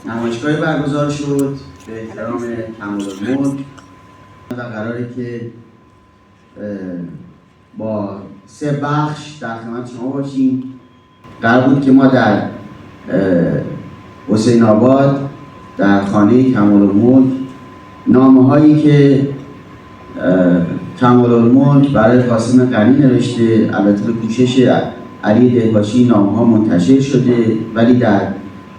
نمایشگاهی برگزار شد به احترام کمال‌الملک و قراره که با 3 بخش در خدمت شما باشیم. قرار بود که ما در حسین آباد در خانه کمال‌الملک نامه‌هایی که کمال‌الملک برای قاسم غنی نوشته، البته به کوشش علی دهباشی نامه‌ها منتشر شده، ولی در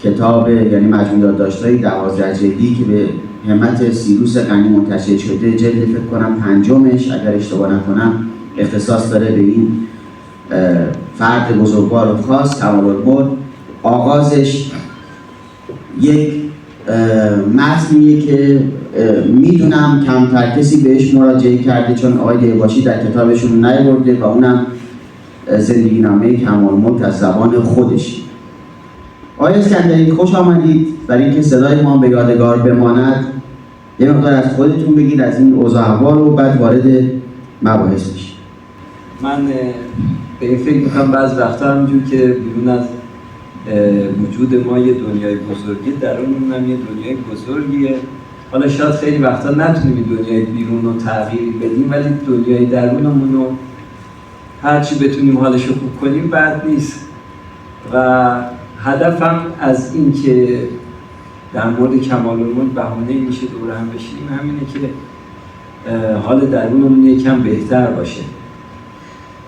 کتاب یعنی مجموعه یادداشت‌های 12 جلدی که به همت سیروس غنی منتشر شده، جلد فکر کنم 5مش اگر اشتباه نکنم اختصاص داره به این فرد بزرگوار و خاص کمال‌الملک. آغازش یک متنیه که میدونم کمتر کسی بهش مراجعه کرده، چون آقای دهباشی در کتابشون نیاورده و اونم زندگی نامه کمال‌الملک از زبان خودش. آقای اسکندری خوش آمدید. برای اینکه صدای ما به یادگار بماند یه مقدار از خودتون بگید، از این اوضاع احوال، و بعد وارد مباحث بشید. من به این فکر میکنم بعض وقتا همینجور که بیرون از وجود ما یه دنیای بزرگی، درونمون هم یه دنیای بزرگیه. حالا شاید خیلی وقتا نتونیم این دنیای بیرون رو تغییر بدیم، ولی دنیای درونمون رو هرچی بتونیم حالش رو خوب کنیم بد نیست. و هدفم از این که در مورد کمال‌الملک بهانه میشه دور هم بشیم همینه که حال درونمون یکم بهتر باشه.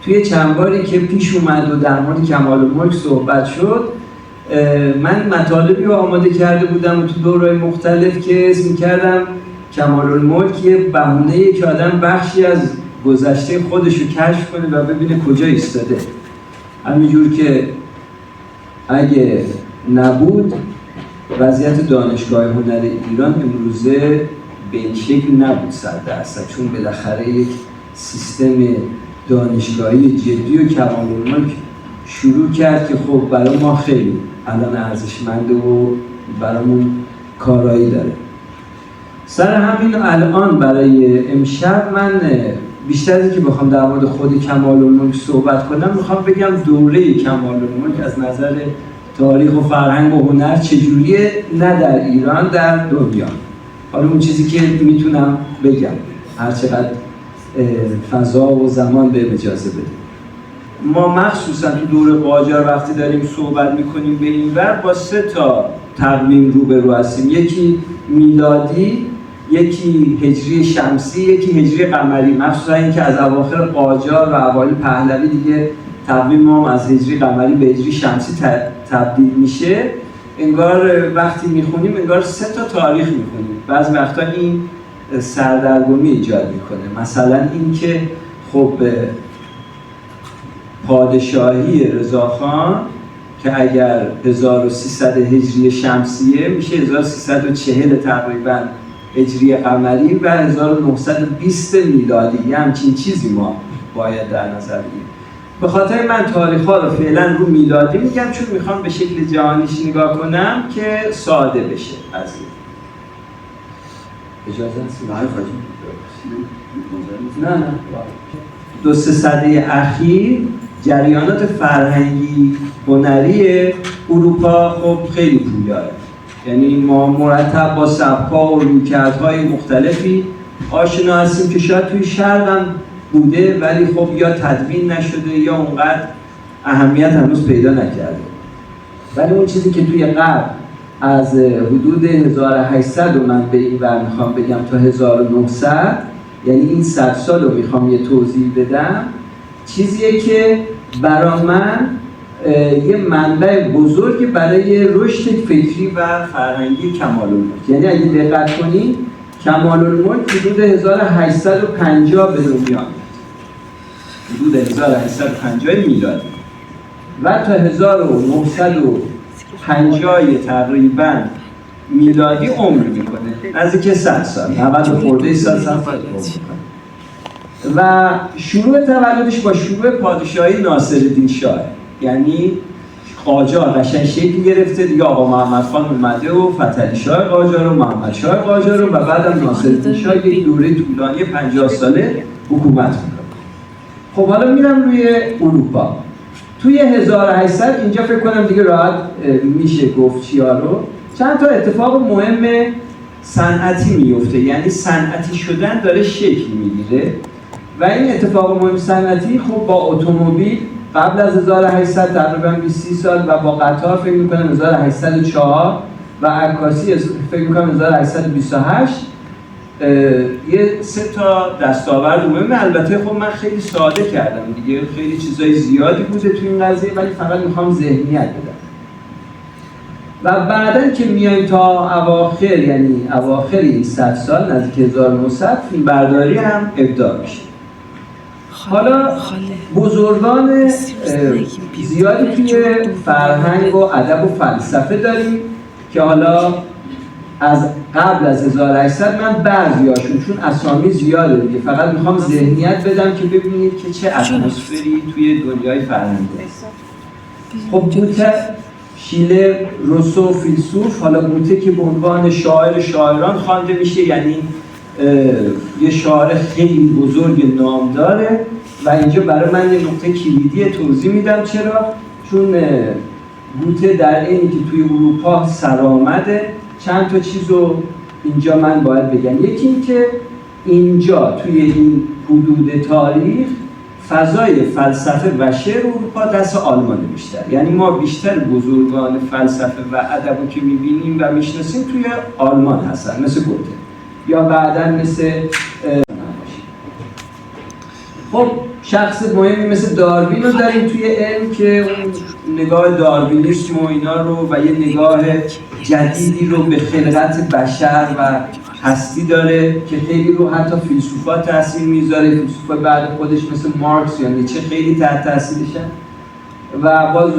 توی چند باری که پیش اومد و در مورد کمال‌الملک صحبت شد، من مطالبی رو آماده کرده بودم و تو دورهای مختلف که اسم کردم کمال‌الملک یه بهانه‌ایه که آدم بخشی از گذشته خودش رو کشف کنه و ببینه کجا ایستاده. همینجور که اگه نبود وضعیت دانشگاه هنر ایران امروزه به این شکل نبود 100%، چون بالاخره یک سیستم دانشگاهی جدی و کمال‌الملک شروع کرد که خب برای ما خیلی الان ارزشمنده و برامون کارایی داره. سر همین الان برای امشب من بیشتر از که بخوام در مورد خود کمال‌الملک صحبت کنم، میخوام بگم دوره کمال‌الملک از نظر تاریخ و فرهنگ و هنر چجوریه، نه در ایران، در دنیا. حالا اون چیزی که میتونم بگم هر چقدر فضا و زمان به اجازه بده. ما مخصوصا تو دوره قاجار وقتی داریم صحبت میکنیم به این ور، با 3 تقویم روبرو هستیم. یکی میلادی، یکی هجری شمسی، یکی هجری قمری. مخصوصا اینکه از اواخر قاجار و اوایل پهلوی دیگه تقویم ما از هجری قمری به هجری شمسی تبدیل میشه. انگار وقتی میخونیم انگار 3 تاریخ میخونیم. بعضی وقتا این سردرگمی ایجاد میکنه. مثلا اینکه خب پادشاهی رضاخان که اگر 1300 هجری شمسیه میشه 1340 تقریبا هجری قمری و 1920 میلادی، همچین چیزی ما باید در نظر بگیریم. به خاطر من تاریخ‌ها رو فعلا رو میلادی میگم، چون میخوام به شکل جهانیش نگاه کنم که ساده بشه از این. اجازه هست؟ نه 2-3 سده اخیر جریانات فرهنگی هنری اروپا خب خیلی پویاست. یعنی ما مرتب با سبک‌ها و رویکردهای مختلفی آشنا هستیم که شاید توی شرق هم بوده، ولی خب یا تدوین نشده یا اونقدر اهمیت هنوز پیدا نکرده. ولی اون چیزی که توی غرب از حدود 1800 و من به این ور میخوام بگم تا 1900، یعنی این 100 سال رو میخوام یه توضیح بدم، چیزیه که برای من یه منبع بزرگی برای رشد فکری و فرهنگی کمال‌الملک. یعنی اگه دقت کنید کمال‌الملک حدود 1850 به دنیا آمد، حدود 1850 میلادی، و تا 1950 تقریبا میلادی عمر میکنه، نزدیک 100 سال، 90 خورده سال عمر میکنه. و شروع تولدش با شروع پادشاهی ناصرالدین شاه، یعنی قاجار قشنگ شکل گرفته دیگه. آقا محمد خان اومده و فتحعلی شاه قاجار و محمد شاه قاجار و بعدم ناصرالدین شاه یک دوره طولانی 50 ساله حکومت میکنه. خب حالا میرم روی اروپا. توی 1800 اینجا فکر کنم دیگه راحت میشه گفت چیا رو. چند تا اتفاق مهم صنعتی میفته، یعنی صنعتی شدن داره شکل میگیره و این اتفاق مهم صنعتی خب با اتومبیل قبل از 1800 تقریبا 20 سال و با قطار فکر می‌کنم 1804 و عکاسی فکر می‌کنم 1828 یه 3 تا دستاورد مهمه. البته خب من خیلی ساده کردم دیگه، خیلی چیزای زیادی بوده تو این قضیه ولی فقط میخوام ذهنیت بدم. و بعدن که میایم تا اواخر، یعنی اواخر این 100 سال نزدیک 1900 فیلم برداری هم ابداع میشه. حالا بزرگان زیادی توی فرهنگ و ادب و فلسفه داریم که حالا از قبل از 1800 من بعضیاشون چون اسامی زیاده دیگه فقط میخوام ذهنیت بدم که ببینید که چه اتمسفری توی دنیای فرهنگ هست. خب گوته، شیلر، روسو فیلسوف، حالا گوته که به عنوان شاعر شاعران خوانده میشه، یعنی یه شاعر خیلی بزرگ نام داره و اینجا برای من یه نقطه کلیدی توضیح میدم چرا. چون گوته در اینی که توی اروپا سرآمده چند تا چیزو اینجا من باید بگم. یکی این که اینجا توی این حدود تاریخ فضای فلسفه و شعر اروپا دست آلمان بیشتر، یعنی ما بیشتر بزرگان فلسفه و ادب رو که میبینیم و میشناسیم توی آلمان هستن، مثل گوته یا بعداً مثل خب شخص مهمی مثل داروین رو داریم توی علم که اون نگاه داروینیسم و اینا رو و یه نگاه جدیدی رو به خلقت بشر و هستی داره که خیلی رو حتی فیلسوفا تاثیر میذاره. فیلسوفا بعد خودش مثل مارکس یا نیچه خیلی تحت تاثیرشن و باز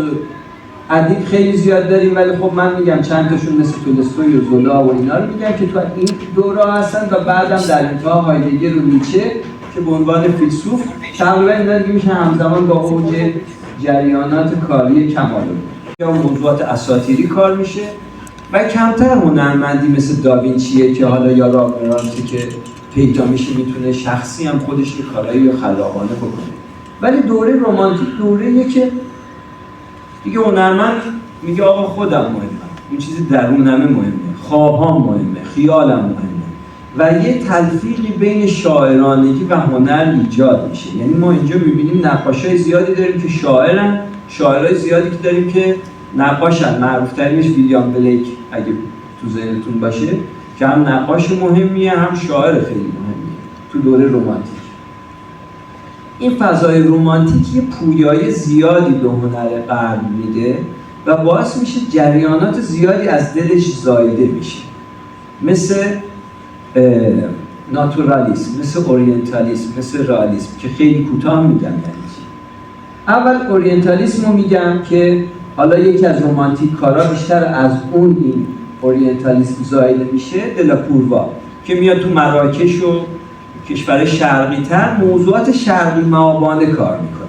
ادیب خیلی زیاد داریم ولی خب من میگم چند تاشون مثل تولستوی و زولا و اینا رو میگم که تو این دوره هستن و بعدم در انتها هایدگر و نیچه که به عنوان فیلسوف تقریبا اینا دیگه میشه همزمان با اوج جریانات کاری کمال یا موضوعات اساطیری کار میشه و کمتر هنرمندی مثل داوینچیه که حالا یا رامبرانتی که پیدا میشه میتونه شخصی هم خودش یه کارایی خلاقانه بکنه. ولی دوره رمانتیک دوره‌ایه که دیگه هنرمند میگه آقا خودم مهمم، این چیزی درونمه مهمه، خوابام مهمه، خیالم مهمه و یه تلفیقی بین شاعرانگی و هنر ایجاد میشه. یعنی ما اینجا میبینیم نقاشای زیادی داریم که شاعرن، شاعرای زیادی که داریم که نقاشن. معروف‌ترینش ویلیام بلیک اگه تو ذهنتون باشه که هم نقاش مهمیه هم شاعر خیلی مهمیه تو دوره رمانتیک. این فضای رمانتیک یه پویایی زیادی به هنر غرب میده و باعث میشه جریانات زیادی از دلش زایده میشه، مثل ناتورالیسم، مثل اورینتالیسم، مثل رئالیسم که خیلی کوتاه میگم. یعنی اول اورینتالیسم رو میگم که حالا یکی از رمانتیک کارا بیشتر از اون این اورینتالیسم زایده میشه، دلاکوروا که میاد تو مراکش و کشور شرقی تر موضوعات شرقی معابانه کار میکنه.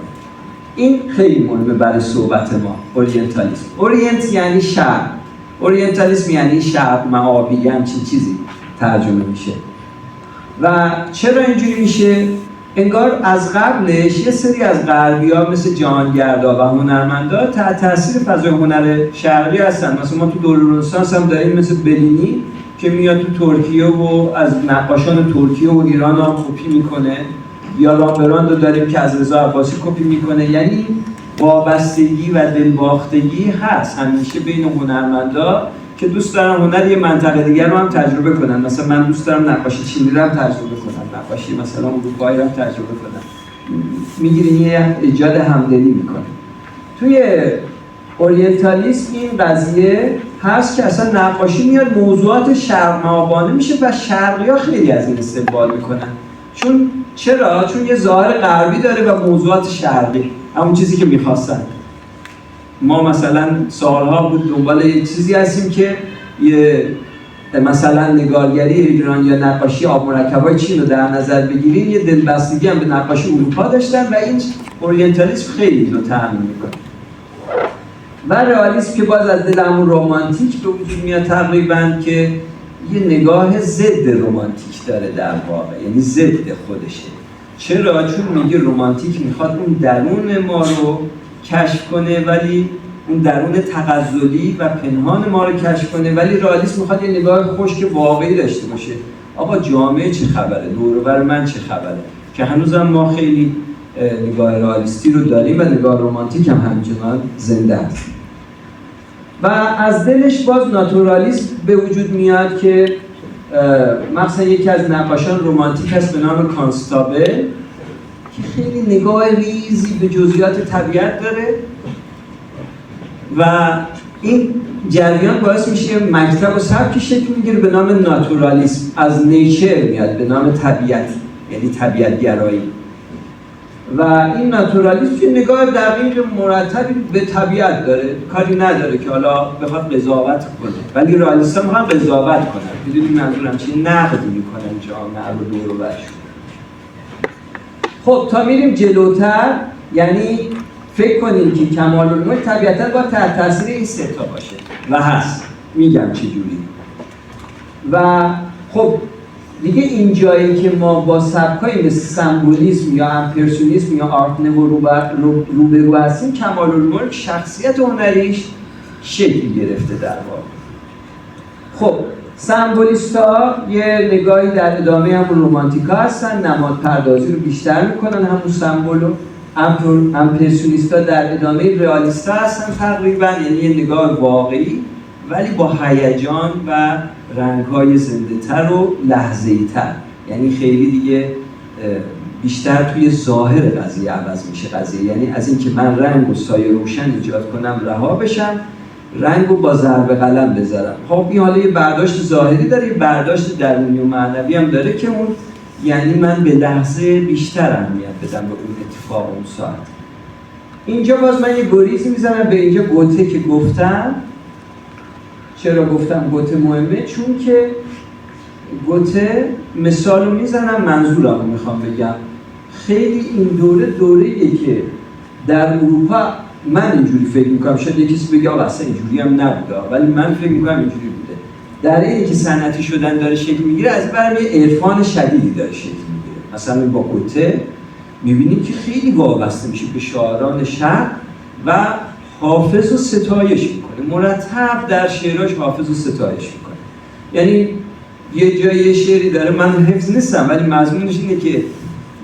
این خیلی مهمه برای صحبت ما. اورینتالیسم، اورینت یعنی شرق، اورینتالیسم یعنی شرق معابی، همچین چیزی ترجمه میشه. و چرا اینجوری میشه؟ انگار از قبلش یه سری از غربی‌ها مثل جهانگردا و هنرمندا تحت تاثیر فضای هنر شرقی هستن. مثلا ما تو دوره رنسانس هم داریم مثل بلینی که میاد تو ترکیه و از نقاشان ترکیه و ایران هم کپی میکنه، یا رامبراند رو داریم که از رضا عباسی کپی میکنه. یعنی وابستگی و دلباختگی هست همیشه بین هنرمندا که دوست دارن هنر یه منطقه دیگر رو هم تجربه کنن. مثلا من دوست دارم نقاشی چینی رو هم تجربه کنم، نقاشی مثلا اروپایی رو هم تجربه کنم. میگیرین یه ایجاد همدلی میکنه. توی اورینتالیسم این قضیه هست که اصلا نقاشی میاد موضوعات شرق معابانه میشه و شرقی‌ها خیلی از این استقبال میکنن. چرا؟ چون یه ظاهر غربی داره و موضوعات شرقی، همون چیزی که میخواستن. ما مثلا سالها بود دنبال یه چیزی هستیم که یه مثلا نگارگری ایران یا نقاشی آب مرکبای چین رو در نظر بگیریم، یه دلبستگی هم به نقاشی اروپا داشتن و این اورینتالیسم خیلی رو تأمین میکنه. و رئالیسم که باز از دل همون رمانتیک به وجود میاد تقریبا، که یه نگاه ضد رمانتیک داره در واقع، یعنی ضد خودشه. چرا؟ چون میگه رمانتیک میخواد اون درون ما رو کشف کنه ولی اون درون تغزلی و پنهان ما رو کشف کنه، ولی رئالیسم میخواد یه نگاه خشک واقعی داشته باشه. آقا جامعه چه خبره؟ دور و بر من چه خبره؟ که هنوزم ما خیلی نگاه رئالیستی رو داریم و نگاه رمانتیک هم همچنان زنده است. و از دلش باز ناتورالیسم به وجود میاد که مثلا یکی از نقاشان رمانتیک هست به نام کانستابل که خیلی نگاه ریزی به جزئیات طبیعت داره و این جریان باعث میشه مکتب و سبکی شکل میگیره به نام ناتورالیسم. از نیچر میاد به نام طبیعت، یعنی طبیعت گرایی. و این ناتورالیسم یه نگاه دقیق مرتبی به طبیعت داره، کاری نداره که حالا بخواد قضاوت کنه، ولی رئالیست هم میخوان قضاوت کنن. میدونی منظورم چیه؟ نقد میکنن جامعه رو دور و برشون. خب تا میریم جلوتر، یعنی فکر کنیم که کمال‌الملک طبیعتاً باید تحت تاثیر این سه تا باشه و هست. میگم چه جوری. و خب دیگه این جایی که ما با سبکایی مثل سمبولیسم یا امپرسیونیسم یا آرت نوو روبرو هستیم، کمال‌الملک شخصیت هنریش شکل گرفته در واقع. خب سمبولیست‌ها یه نگاهی در ادامه همون رمانتیکا هستن، نماد پردازی رو بیشتر میکنن همون سمبولو. امپرسیونیست‌ها در ادامه رئالیست‌ها هستن تقریبا، یعنی یه نگاه واقعی ولی با هیجان و رنگ‌های زنده‌تر و لحظه‌ای‌تر، یعنی خیلی دیگه بیشتر توی ظاهر قضیه عوض میشه قضیه، یعنی از اینکه من رنگ و سایه روشن ایجاد کنم رها بشم، رنگو با ضرب قلم بذارم. خب این حالا یه برداشت ظاهری داره، یه برداشت درونی و معنوی هم داره که اون یعنی من به لحظه بیشتر اهمیت بدم به اون اتفاق اون ساعت. اینجا باز من یه گریزی میزنم به اینجا گوته که گفتم. چرا گفتم گوته مهمه؟ چون که گوته مثال رو میزنم، منظورم رو میخوام بگم. خیلی این دوره‌ایه که در اروپا من اینجوری فکر میکنم، شاید یه کسی بگه آقا اصلا اینجوری هم نبوده، ولی من فکر میکنم اینجوری بوده. در اینی که صنعتی شدن داره شکل میگیره، از برمی عرفان شدیدی داره شکل میگیره. مثلا با گوته میبینیم که خیلی وابسته میشه به شاعران شرق و حافظ رو ستایش میکنه، مرتب در شعراش حافظ رو ستایش میکنه. یعنی یه جایی یه شعری داره، من حفظ نیستم ولی مضمونش اینه که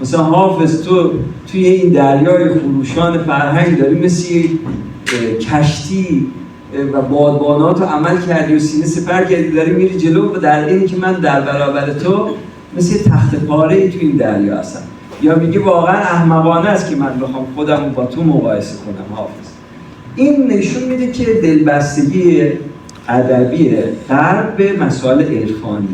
مثلا حافظ تو توی این دریای خروشان فرهنگ داری مثل یه کشتی و بادبانات رو عمل کردی و سینه سپر کردی داری میری جلو، و در اینی که من در برابر تو مثل یه تخت پاره‌ای تو این دریا هستم. یا میگه واقعا احمقانه است که من بخوام خودم رو با تو مقایسه کنم حافظ. این نشون میده که دلبستگی ادبی غرب به مسائل عرفانی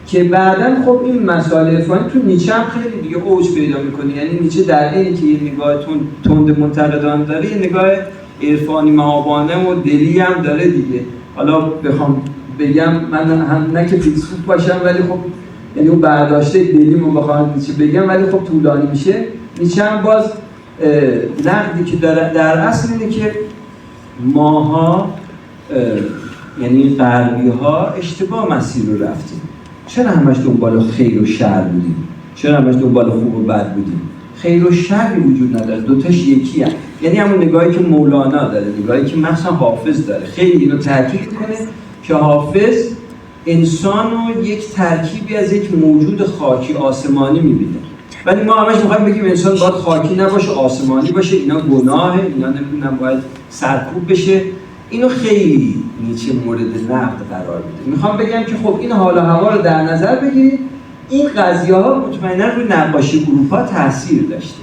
که بعداً خب این مسائل عرفانی تو نیچه هم خیلی دیگه اوج پیدا میکنه. یعنی نیچه در اینی که یه نگاه تند منتقدان داره، یه نگاه عرفانی مآبانه و دلی هم داره دیگه. حالا بخوام بگم من هم نه که فیلسوف باشم، ولی خب یعنی اون برداشته دلیمو بخوام نیچه بگم، ولی خب طولانی میشه. نیچه هم باز نقدی که داره در اصل اینه که ماها یعنی غربی ها اشتباه مسیر رو رفتیم. چرا همش دنبال خیر و شر بودیم؟ چرا همش دنبال خوب و بد بودیم؟ خیر و شری وجود نداره، دوتاش یکی هم. یعنی همون نگاهی که مولانا داره، نگاهی که مثلا حافظ داره، خیلی اینو تاکید کنه که حافظ انسان رو یک ترکیبی از یک موجود خاکی آسمانی میبینه. ولی ما همش میخوایم بگیم انسان باید خاکی نباشه، آسمانی باشه، اینا گناهه، اینا نمیدونم باید سرکوب بشه. اینو خیلی نیچه مورد نقد قرار میده. میخوام بگم که خب این حال و هوا رو در نظر بگیرید، این قضیه ها مطمئنا روی نقاشی اروپا تاثیر داشته.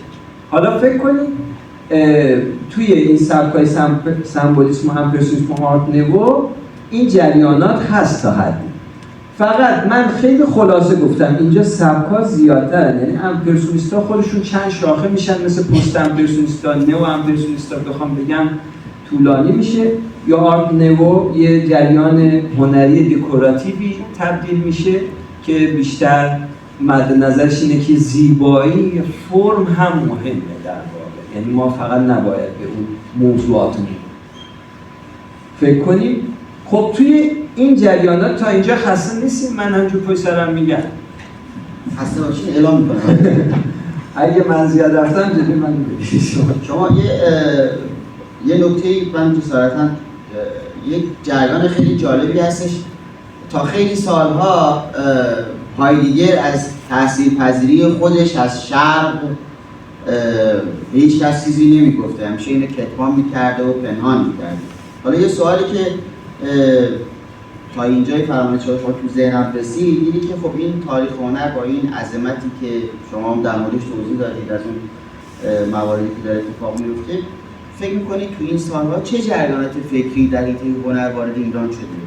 حالا فکر کنید توی این سبکای سمبولیسم و امپرسیونیسم و آرت نوو این جریانات هست تا حدی. فقط من خیلی خلاصه گفتم اینجا سبکا زیادترن، یعنی امپرسیونیستا خودشون چند شاخه میشن، مثل پست امپرسیونیستا، نو امپرسیونیستا بخوام بگم طولانی میشه، یا آرت نوو یه جریان هنری دکوراتیوی تبدیل میشه که بیشتر مد نظرش اینه که زیبایی فرم هم مهمه در واقع. یعنی ما فقط نباید به اون موضوعاتمون فکر کنیم. خب توی این جریانات تا اینجا خسته نیستیم؟ من همجور پای سرم میگم خسته باشین اعلام میکنم. اگه من زیاد رفتم جدی من بگید. شما یه یه نکته من جسارتاً یک جریان خیلی جالبی هستش. تا خیلی سالها هایدگر از تاثیرپذیری خودش از شرق به هیچ کس چیزی نمیگفته، همیشه اینو کتمان میکرده و پنهان میکرده. حالا یه سوالی که تا اینجای فرمایش شما تو ذهنم رسید اینه که خب این تاریخ هنر با این عظمتی که شما هم در موردش توضیح دادید از اون مواردی که داره اتفاق میفته، فکر میکنید تو این سالها چه جریانات فکری در حیطه هنر وارد ایران شده؟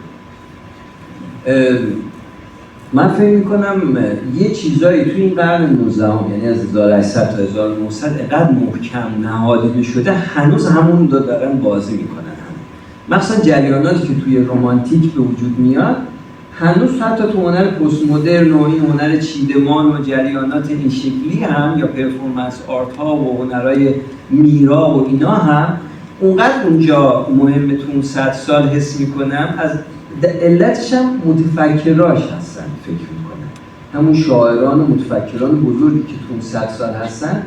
من فکر میکنم یه چیزایی توی این قرن 19 یعنی از 1800 تا 1900 اینقدر محکم نهادینه شده هنوز همون دارن بازی میکنن. مثلا جریاناتی که توی رمانتیک به وجود میاد هنوز حتی تو هنر پست مدرن و این هنر چیدمان و جریانات این شکلی هم یا پرفورمنس آرت ها و هنرهای میرا و اینا هم اونقدر اونجا مهمه تو اون 100 سال حس میکنم. از علتش هم متفکراش هستن فکر میکنم، همون شاعران و متفکران بزرگی که تو اون 100 سال هستن،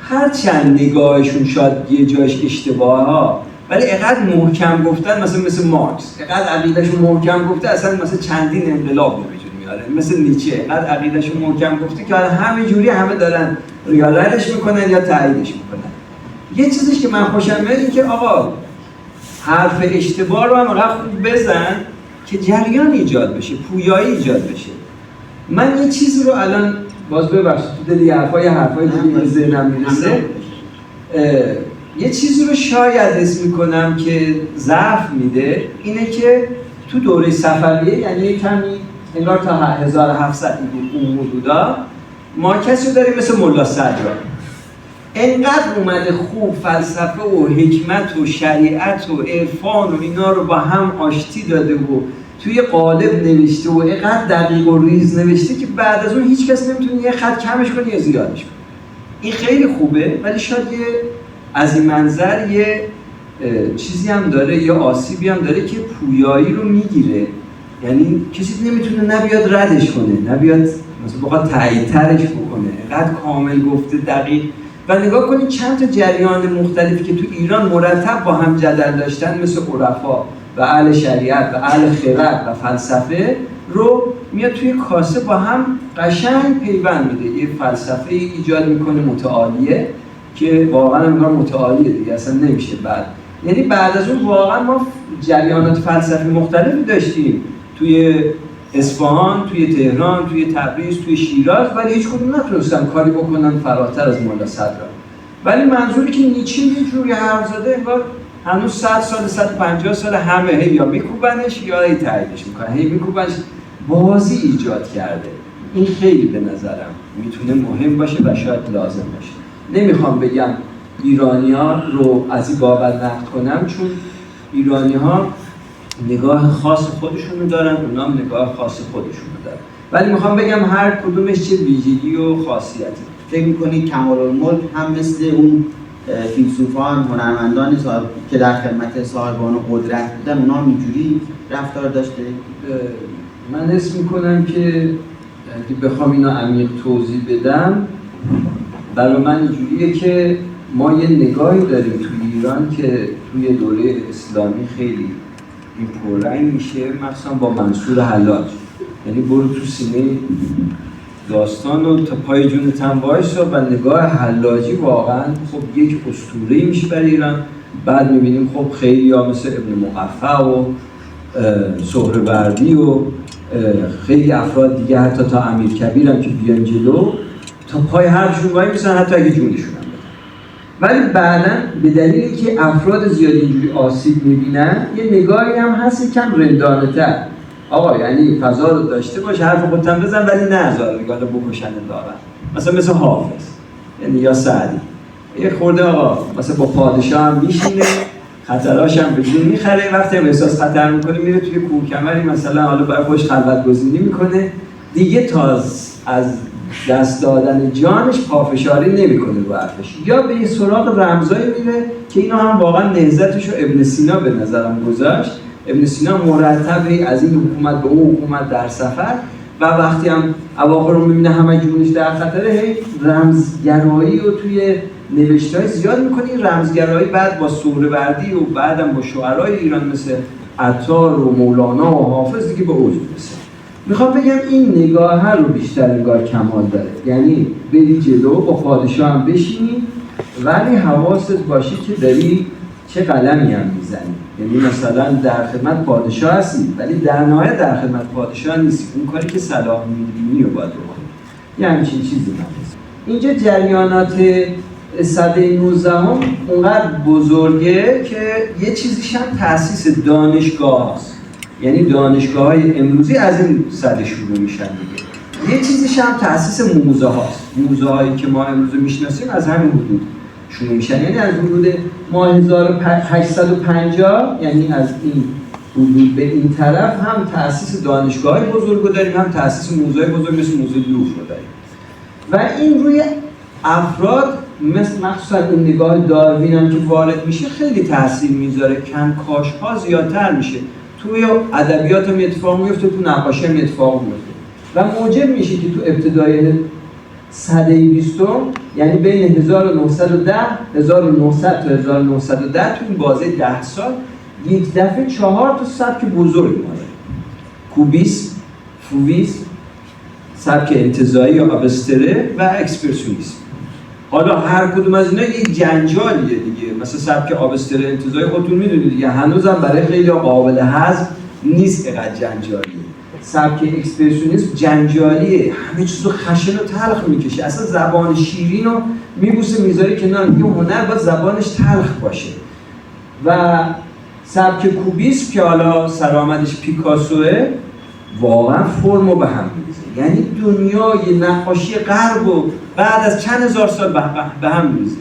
هر چند نگاهشون شاید یه جاش اشتباه ها ولی اینقدر محکم گفتن، مثل مارکس اینقدر عقیدهشون محکم گفته اصلا مثل چندین انقلاب به وجود میاره، مثل نیچه اینقدر عقیدهشون محکم گفته که همه جوری همه دارن ریالایزش میکنن یا تاییدش میکنن. یه چیزیش که من خوشم میاد این که آقا حرف اشتباه رو هم خوب بزن که جریان ایجاد بشه، پویایی ایجاد بشه. من یه چیزی رو الان باز ببخشید تو دل حرفای دیگه به ذهنم میرسه، یه چیزی رو شاید حس میکنم که ضعف میده، اینه که تو دوره صفویه یعنی کمی انگار تا 1700 اون حدودا ما کسی رو داریم مثل ملا صدرا، انقدر اومده خوب فلسفه و حکمت و شریعت و عرفان و اینا رو با هم آشتی داده و توی قالب نوشته و اینقدر دقیق و ریز نوشته که بعد از اون هیچ کس نمیتونه یه خط کمش کنه یا زیادش کنه. این خیلی خوبه ولی شاید یه از این منظر یه چیزی هم داره، یه آسیبی هم داره که پویایی رو میگیره، یعنی کسی نمیتونه نبیاد ردش کنه، نبیاد مثلا بخواد تاییدترش بکنه، اینقدر کامل گفته دقیق. و نگاه کنید چند تا جریان مختلفی که تو ایران مرتب با هم جدل داشتن مثل عرفا و اهل شریعت و اهل خرد و فلسفه رو میاد توی کاسه با هم قشنگ پیوند میده، یه فلسفه ایجاد میکنه متعالیه که واقعا انگار متعالیه دیگه اصلا نمیشه بعد. یعنی بعد از اون واقعا ما جریانات فلسفی مختلفی داشتیم توی اصفهان، توی تهران، توی تبریز، توی شیراز، ولی هیچ کدوم نتونستن کاری بکنن فراتر از ملا صدرا. ولی منظوری که نیچه یه جوری حرف زده انگار هنوز 100 سال 150 سال همه هی یا میکوبنش یا هی تاییدش میکنن، هی میکوبنش، بازی ایجاد کرده. این خیلی به نظرم میتونه مهم باشه و شاید لازم باشه. نمیخوام بگم ایرانی‌ها رو از این بابت نقد کنم چون ایرانی‌ها نگاه خاص خودشونو دارن، اونا هم نگاه خاص خودشونو دارن، ولی میخوام بگم هر کدومش چه ویژگی و خاصیتی. فکر می‌کنید کمال‌الملک هم مثل اون فیلسوفان، هنرمندانی که در خدمت صاحبان قدرت بودن اونا هم اینجوری رفتار داشته؟ من حس میکنم که اگه بخوام اینو عمیق توضیح بدم برای من اینجوریه که ما یه نگاهی داریم توی ایران که توی دوره اسلامی خیلی این پررنگ میشه، مخصوصا با منصور حلاج. یعنی برو تو سینه داستان و تا پای جونت هم وایسا و نگاه حلاجی واقعا خب یک اسطوره‌ای میشه برای ایران. بعد میبینیم خب خیلی ها مثل ابن مقفع و سهروردی و خیلی افراد دیگه حتی تا امیرکبیر هم که بیان جلو تا پای حرفشون وای میسن حتی اگه جونشون هم بدن. ولی بعداً به دلیلی که افراد زیادی اینجوری آسیب میبینن یه نگاهی هم هست کم رندانه تر، آقا یعنی فضا رو داشته باش، حرف خودت بزن ولی نه هزار نگاه بکشن دارن، مثل حافظ یعنی یا سعدی یه خورده آقا مثلا با پادشاه هم میشینه، خطراش هم به جون میخره، وقتی هم احساس خطر میکنه میره توی کوهکمری مثلا حالا برای خودش خلوت گزینی میکنه دیگه، تا از دست دادن جانش پافشاری نمیکنه رو حرفش، یا به یه سراغ رمزایی میره که اینا هم واقعا نهضتش رو ابن سینا به نظرم گذاشت. ابن سینا مرتبه از این حکومت به اون حکومت در سفر و وقتی هم اواخر رو میبینه همه جونش در خطره، هی رمزگرایی رو توی نوشته‌های زیاد میکنه. این رمزگرایی بعد با سهروردی و بعدم با شعرای ایران مثل عطار و مولانا و حافظ دیگه به اوج میرسه. میخوام بگم این نگاه رو بیشتر انگار کمال داره، یعنی بری جلو با پادشاه هم بشینی ولی حواست باشی که داری چه قلمی هم میزنی. یعنی مثلا در خدمت پادشاه هستی ولی در نهایت در خدمت پادشاه نیستی، اون کاری که صلاح می‌بینی رو باید بکنی. یه همچین چیزی هست. اینجا جریانات سده 19 اونقدر بزرگه که یه چیزیش هم تأسیس دانشگاه هست. یعنی دانشگاه‌های امروزی از این سده شروع میشن دیگه. یه چیزیش هم تأسیس موزه هاست. موزه هایی که ما امروز میشناسیم از همین حدود شروع میشن، یعنی از حدود ماه 1850، یعنی از این حدود به این طرف هم تأسیس دانشگاه‌های بزرگ رو داریم، هم تأسیس موزه‌های بزرگ مثل موزه لوور رو داریم. و این روی افراد مثل مخصوصا اون نگاه داروین هم که وارد میشه خیلی تاثیر میذاره، کنکاش‌ها زیادتر میشه. توی ادبیات هم اتفاق میفته، تو نقاشی هم اتفاق میفته و موجب میشه که تو ابتدای سده 20 یعنی بین 1900 تا 1910 تو این بازه 10 سال یک دفعه 4 تا سبک بزرگ اومده: کوبیسم، فوویسم، سبک انتزاعی یا آبستره و اکسپرسیونیسم. حالا هر کدوم از اینا یک جنجالیه دیگه. مثلا سبک آبستره انتزاعی خودتون میدونید دیگه، هنوزم برای خیلی قابل هضم نیست، اینقدر جنجالیه. سبک اکسپرسیونیسم جنجالیه، همه چیزو خشن و تلخ میکشه، اصلا زبان شیرین رو میبوسه میذاره کنار، میگه هنر باید زبانش تلخ باشه. و سبک کوبیسم که حالا سرآمدش پیکاسوه واقعا فرمو به هم میریزه، یعنی دنیای نقاشی غرب و بعد از چند هزار سال به هم میریزه.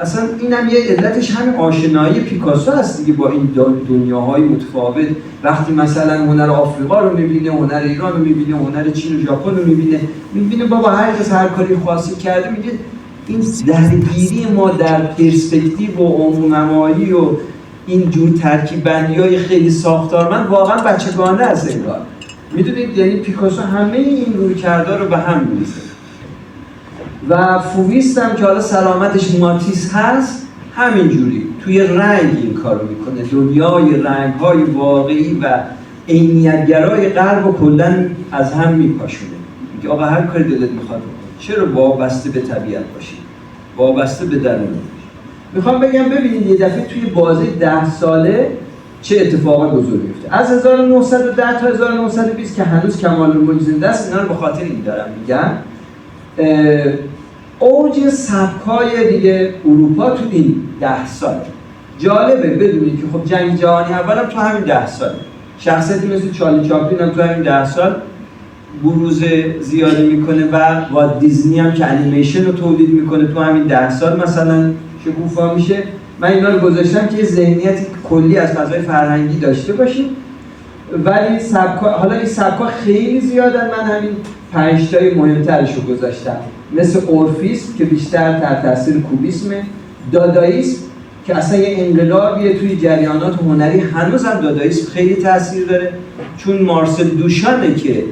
اصلا اینم یه علتش همین آشنایی پیکاسو هست دیگه با این دنیاهای متفاوت. وقتی مثلا هنر آفریقا رو میبینه، هنر ایران رو میبینه، هنر چین و ژاپن رو میبینه بابا هر کس هر کاری خاصی کرده، میگه این درگیری ما در پرسپکتیو و عموم‌نمایی و این جور ترکیب بندی‌های خیلی ساختارمند واقعا بچگانه است انگار. میدونید یعنی پیکاسو همه این رویکردها رو به هم می‌ریزه. و فوویست هم که حالا سلامتش ماتیس هست همینجوری توی رنگ این کارو میکنه، دنیای رنگ‌های واقعی و عینیت‌گرای غرب رو کلاً از هم میپاشونه. میگه آقا هر کاری دلت میخواد بکن، چرا وابسته به طبیعت باشی، وابسته به درون. میخوام بگم ببینید یه دفعه توی بازه 10 ساله چه اتفاقات بزرگی میفته. از 1910 تا 1920 که هنوز کمال‌الملک زنده است، اینا رو به خاطر این دارم میگم، اوج سبک‌های دیگه اروپا تو این 10 سال. جالبه بدونید که خب جنگ جهانی اولم تو همین 10 سال، شخصیتی مثل چارلی چاپلین هم تو همین 10 سال بروز زیادی میکنه و والت دیزنی هم که انیمیشن رو تولید میکنه تو همین 10 سال مثلا شکوفا میشه. من اینا رو گذاشتم که یه ذهنیت کلی از فضای فرهنگی داشته باشیم. ولی سبک‌ها، حالا این سبک‌ها خیلی زیادن، من همین 5 تای مهمترش رو گذاشتم، مثل اورفیسم که بیشتر تحت تاثیر کوبیسمه، دادائیسم که اصلا یه انقلابیه توی جریانات هنری، هنوز هم دادائیسم خیلی تاثیر داره چون مارسل دوشانه که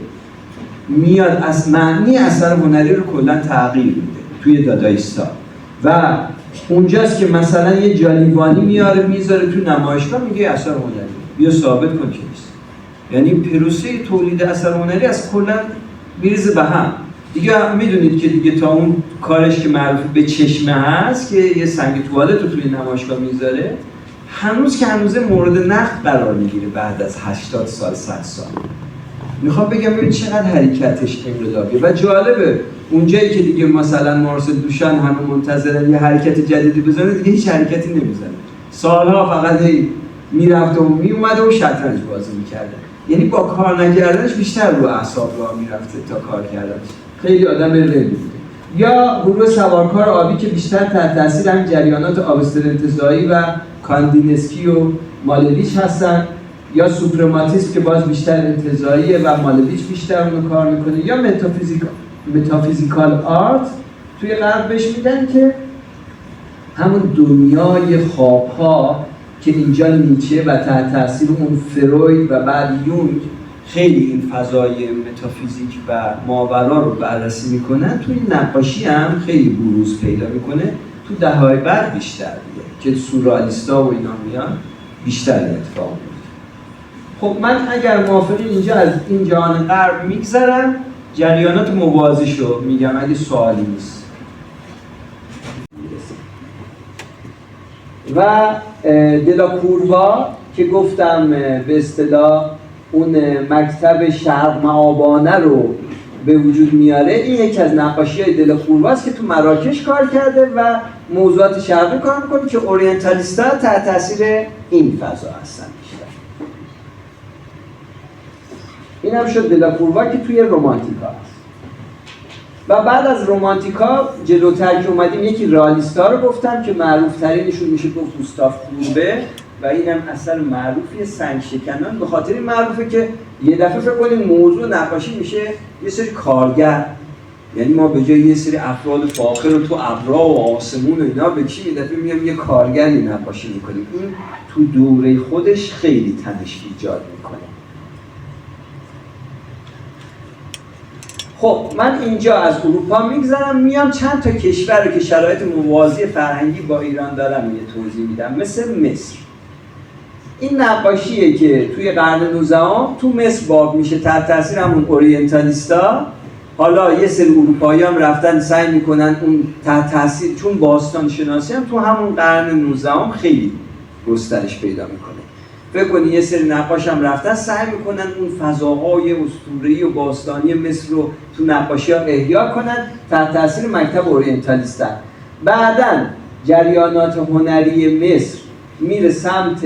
میاد از معنی اثر هنری رو کلا تغییر میده توی دادائیستا. و اونجاست که مثلا یه جالیوانی میذاره تو نمایشگاه، میگه اثر هنری، بیا ثابت کن که نیست. یعنی پروسه تولید اثر هنری از کلا میریزه به هم دیگه. میدونید که دیگه تا اون کارش که معروف به چشمه هست که یه سنگ توالت رو توی نمایشگاه میذاره، هنوز که هنوز مورد نقد قرار میگیره بعد از 80 سال 100 سال. میخوام بگم ببین چقدر حرکتش انقلابیه و جالبه. اونجایی که دیگه مثلا مارسل دوشان همه منتظرن یه حرکت جدیدی بزنه، دیگه هیچ حرکتی نمیزنه. سالها فقط میرفت و میومد و شطرنج بازی میکرده. یعنی با کار نکردنش بیشتر رو اعصاب راه میرفته تا کار کردنش. خیلی آدم رلی بوده. یا گروه سوارکار آبی که بیشتر تحت تاثیر هم جریانات آبستر انتزاعی و کاندینسکی و مالویچ هستن، یا سوپرماتیسم که باز بیشتر انتزاعیه و مالویچ بیشتر اونو کار میکنه، یا متافیزیکال آرت توی غرب بهش میگن که همون دنیای خوابها که اینجا نیچه و تحت تاثیر اون فروید و بعد یونگ خیلی این فضای متافیزیک و ماورا رو بررسی میکنن، توی نقاشی هم خیلی بروز پیدا میکنه. تو دهه‌های بعد بیشتر دیگه که سورئالیستا و اینا میان بیشتر اتفاق میفته. خب من اگر موافقین اینجا از این جهان غرب میگذرم، جریانات موازیشو میگم اگه سوالی نیست. و دلاکوروا که گفتم به اصطلاح اون مکتب شرق معابانه رو به وجود میاره، این یکی از نقاشی‌های دلاکورواست که تو مراکش کار کرده و موضوعات شرقی کار میکنه که اورینتالیست‌ها تحت تاثیر این فضا هستن بیشتر. این هم شد دلاکوروا که توی رومانتیکا هست. و بعد از رومانتیکا جلوتر که اومدیم یکی رئالیستا رو گفتم که معروف ترینشون میشه گفت گوستاو کلوبه و اینم اثر معروفی سنگ شکنان. به خاطر این معروفه که یه دفعه فکر کنیم موضوع نقاشی میشه یه سری کارگر، یعنی ما به جای یه سری افراد فاخر رو تو ابرا و آسمون و اینا بکشیم یه دفعه میام یه کارگری نقاشی میکنیم. این تو دوره خودش خیلی تنش ایجاد میکنه. خب من اینجا از اروپا میگذرم میام چند تا کشور رو که شرایط موازی فرهنگی با ایران دارم یه توضیح میدم. مثل مصر، این نقاشیه که توی قرن 19 تو مصر باب میشه تحت تاثیر همون اورینتالیستا. حالا یه سری اروپایی هم رفتن سعی میکنن اون تحت تاثیر، چون باستان شناسی هم تو همون قرن 19 خیلی گسترش پیدا میکنه. فکر کنید یه سری نقاش هم رفتن سعی میکنن اون فضاهای اسطوره‌ای و باستانی مصر رو تو نقاشی‌ها احیا کنن تحت تاثیر مکتب اورینتالیست‌ها. بعداً جریانات هنری مصر میره سمت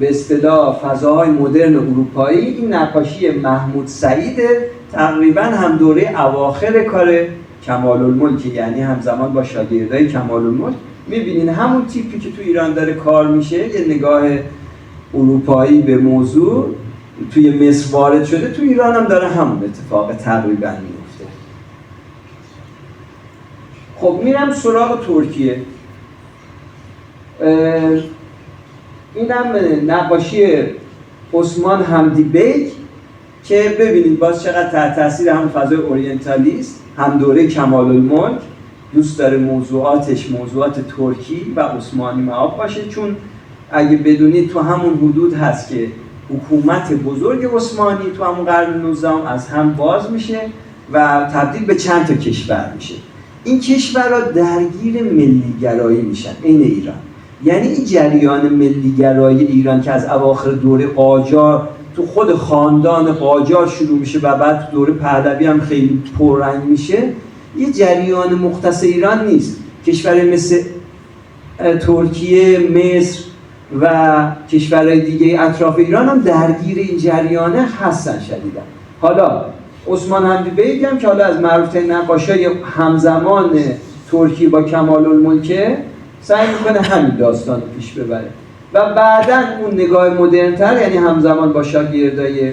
به اصطلاح فضاهای مدرن اروپایی. این نقاشی محمود سعید تقریباً هم دوره اواخر کار کمال الملک، یعنی همزمان با شاگردای کمال الملک. میبینین همون تیپی که تو ایران داره کار میشه، یه نگاه اروپایی به موضوع توی مصر وارد شده، تو ایران هم داره همون اتفاق تقریبا میفته. خب میرم سراغ ترکیه. اینم نقاشی عثمان حمدی بیگ که ببینید باز چقدر تحت تاثیر هم فضای اورینتالیست، هم دوره کمال الملک، دوست داره موضوعاتش موضوعات ترکی و عثمانی معاب باشه، چون اگه بدونید تو همون حدود هست که حکومت بزرگ عثمانی تو همون قرن 19 از هم باز میشه و تبدیل به چند تا کشور میشه. این کشورها درگیر ملیگرایی میشن عین ایران. یعنی این جریان ملیگرایی ایران که از اواخر دوره قاجار تو خود خاندان قاجار شروع میشه و بعد تو دوره پهلوی هم خیلی پررنگ میشه، یه جریان مختص ایران نیست. کشورهای مثل ترکیه، مصر و کشورهای دیگه اطراف ایران هم درگیر این جریانه هستن شدیداً. حالا عثمان حمدی بیگ هم که حالا از معروف‌ترین نقاشای همزمان ترکی با کمال الملک سعی میکنه همین داستان رو پیش ببره و بعداً اون نگاه مدرن‌تر، یعنی همزمان با شاگردای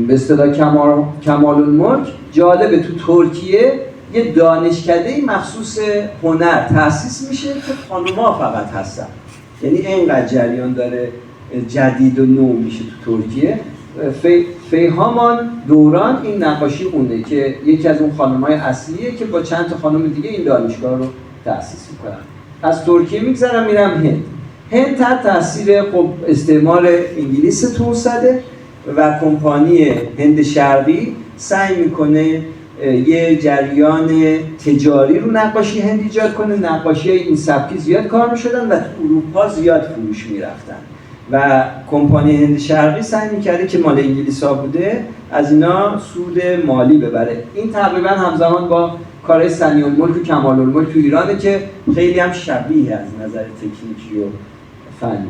به اصطلاح کمال الملک، جالبه تو ترکیه یه دانشکده مخصوص هنر تأسیس میشه که خانوما فقط هستن. یعنی اینقدر جریان داره جدید و نو میشه تو ترکیه. فیهامان دوران این نقاشی اونه که یکی از اون خانم‌های اصلیه که با چند تا خانم دیگه این دانشگاه رو تأسیس میکنن. از ترکیه میگذرم میرم هند. هند تحت تاثیر خب استعمار انگلیس توسعه و کمپانی هند شرقی سعی میکنه یه جریان تجاری رو نقاشی هند ایجاد کنه. نقاشی این سبکی زیاد کار میشدن و تو اروپا زیاد فروش میرفتن و کمپانی هند شرقی سعی میکرده که مال انگلیس‌ها بوده از اینا سود مالی ببره. این تقریبا همزمان با کار سنی الملک و کمال الملک تو ایرانه که خیلی هم شبیه از نظر تکنیکی و فنی.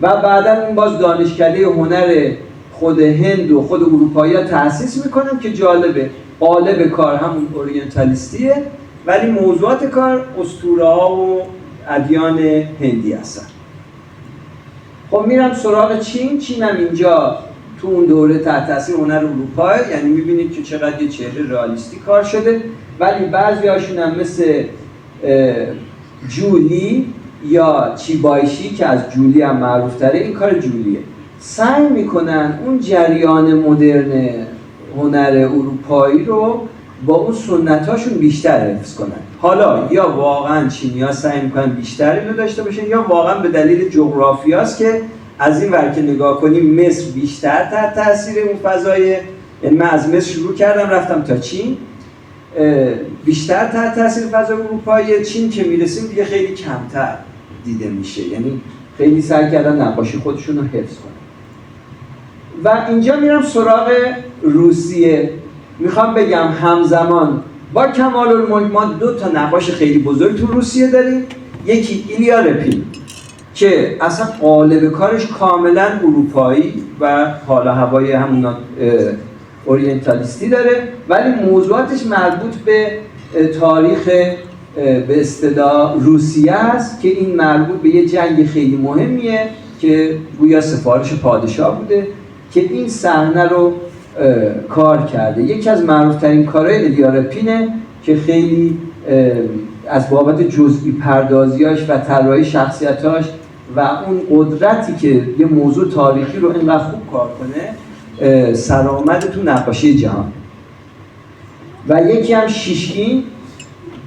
و بعدا اون باز دانشکده هنر خود هند و خود اروپایی‌ها تأسیس میکنن که جالبه، قالب کار همون اورینتالیستیه ولی موضوعات کار اسطوره‌ها و ادیان هندی هستن. خب میرم سراغ چین. چین هم اینجا تو اون دوره تحت تاثیر هنر اروپا، یعنی میبینید که چقدر یه چهره رئالیستی کار شده، ولی بعضی هاشون هم مثل جولی یا چیبایشی که از جولی هم معروف تره، این کار جولیه، سعی میکنن اون جریان مدرن هنر اروپایی رو با اون سنتاشون بیشتر حفظ کنن. حالا یا واقعا چینی‌ها سعی میکنن بیشتر اینو داشته باشن یا واقعا به دلیل جغرافیاست که از این ور که نگاه کنیم مصر بیشتر تحت تاثیر اون فضای، یعنی من از مصر شروع کردم رفتم تا چین، بیشتر تحت تاثیر فضای اروپایی، چین که میرسیم دیگه خیلی کمتر دیده میشه، یعنی خیلی سعی کردن نقاشی خودشون رو حفظ کنن. و اینجا میرم سراغ روسیه. میخوام بگم همزمان با کمال‌الملک ما دو تا نقاش خیلی بزرگ تو روسیه داریم. یکی ایلیا رپین که اصلا قالب کارش کاملا اروپایی و حال و هوای همون اورینتالیستی داره، ولی موضوعاتش مربوط به تاریخ به اصطلاح روسیه است که این مربوط به یه جنگ خیلی مهمیه که گویا سفارش پادشاه بوده که این صحنه رو کار کرده. یکی از معروفترین کارهای ایلیا رپینه که خیلی از بابت جزئی پردازیاش و طراحی شخصیتاش و اون قدرتی که یه موضوع تاریخی رو اینقدر خوب کار کنه سرآمد تو نقاشی جهان. و یکی هم شیشکین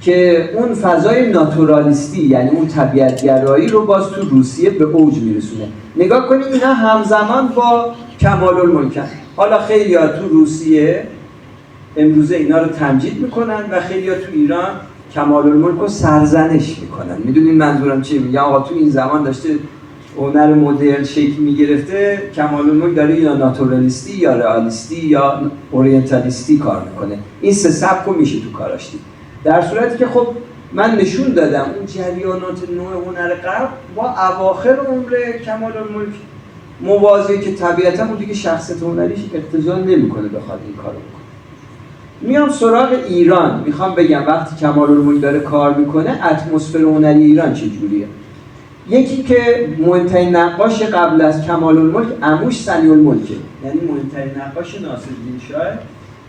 که اون فضای ناتورالیستی یعنی اون طبیعت‌گرایی رو باز تو روسیه به اوج میرسونه. نگاه کنید اینا همزمان با کمال‌الملک. حالا خیلی‌ها تو روسیه امروزه اینا رو تمجید میکنن و خیلی‌ها تو ایران کمال‌الملک رو سرزنش میکنن. میدونین منظورم چیه؟ میگن آقا تو این زمان داشته هنر مدرن شکل میگرفته، کمال‌الملک داره یا ناتورالیستی یا رئالیستی یا اورینتالیستی کار میکنه. این سه سبک رو میشه تو کاراش دید. در صورتی که خب من نشون دادم اون جریانات نوع هنر غرب با اواخر عمر کمال‌الملک موازی که طبیعتا اون دیگه شخصیت هنریش اقتضا نمیکنه بخواد این کارو بکنه. میام سراغ ایران. میخوام بگم وقتی کمال‌الملک داره کار میکنه اتمسفر هنری ایران چجوریه. یکی که مهمترین نقاش قبل از کمال‌الملک عموش سنی‌الملکه، یعنی مهمترین نقاش ناصرالدین شاه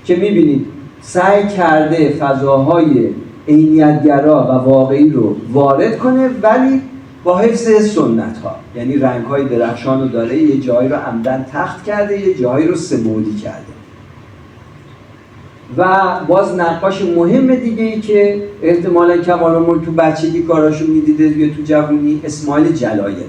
که میبینید سعی کرده فضاهای عینیت‌گرا و واقعی رو وارد کنه ولی با حفظ سنت‌ها، یعنی رنگ‌های درخشان رو داره، یه جایی رو عمدن تخت کرده، یه جایی رو سه‌بعدی کرده. و باز نقاش مهم دیگه‌ای که احتمالاً کمال‌الملک تو بچگی کاراشو می‌دیده یا تو جوانی اسماعیل جلایره.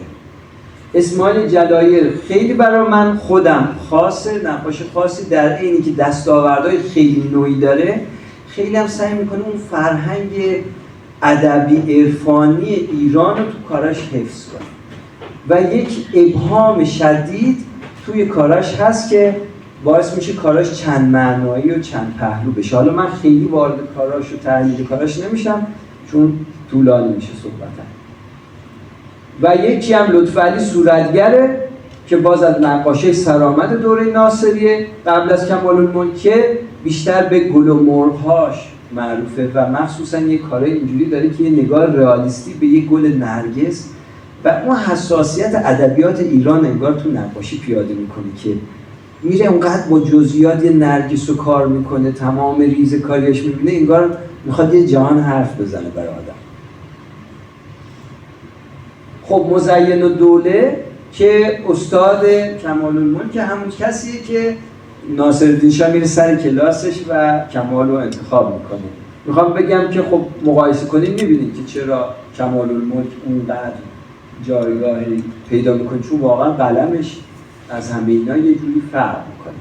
اسماعیل جلایر خیلی برای من خودم خاصه، نقاش خاصی در عینی که دستاوردهای خیلی نوعی داره، خیلی هم سعی میکنه اون فرهنگ ادبی عرفانی ایران رو تو کاراش حفظ کنه و یک ابهام شدید توی کاراش هست که باعث میشه کاراش چند معنایی و چند پهلو بشه. حالا من خیلی وارد کاراش و تحلیل کاراش نمیشم چون طولانی میشه صحبتم. و یکی هم لطفعلی صورتگره که باز از نقاشی سرآمد دوره ناصریه قبل از کمال‌الملک بیشتر به گل و مرغ‌هاش معروفه و مخصوصا یه کارای اینجوری داره که یه نگاه رئالیستی به یه گل نرگس و اون حساسیت ادبیات ایران انگار تو نقاشی پیاده میکنه که میره اونقدر با جزئیات یه نرگس رو کار میکنه، تمام ریز کاریش میبینه انگار میخواد یه جهان حرف بزنه برای آدم. خب مزین الدوله که استاد کمال‌الملک که همون کسیه که ناصرالدین شاه میره سر کلاسش و کمال رو انتخاب میکنه. میخوام بگم که خب مقایسه کنیم میبینید که چرا کمال‌الملک اونقدر جایگاهی پیدا میکنه، چون واقعا قلمش از همه اینا یه جوری فرق میکنه.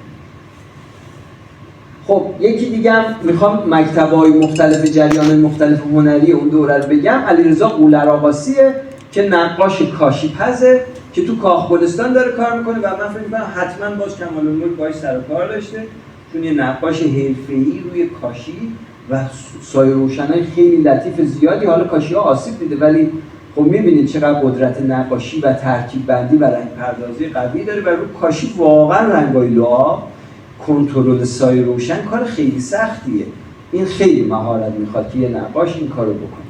خب یکی دیگه هم میخوام مکتب‌های مختلف جریان مختلف هنری اون دوره رو بگم. علیرضا قولرآقاسیه که نقاش کاشی‌پزه که تو کاخ-گلستان داره کار میکنه و من فکر می‌کنم حتما باز کمال‌الملک باهاش سر و کار داشته چون یه نقاش حرفه‌ای روی کاشی و سایه روشنای خیلی لطیف زیادی. حالا کاشی‌ها آسیب دیده ولی خب می‌بینید چقدر قدرت نقاشی و ترکیب بندی و رنگ پردازی قوی داره و روی کاشی واقعا رنگ‌های لعاب، کنترل سایه روشن کار خیلی سختیه. این خیلی مهارت میخواد که یه نقاش این کارو بکنه.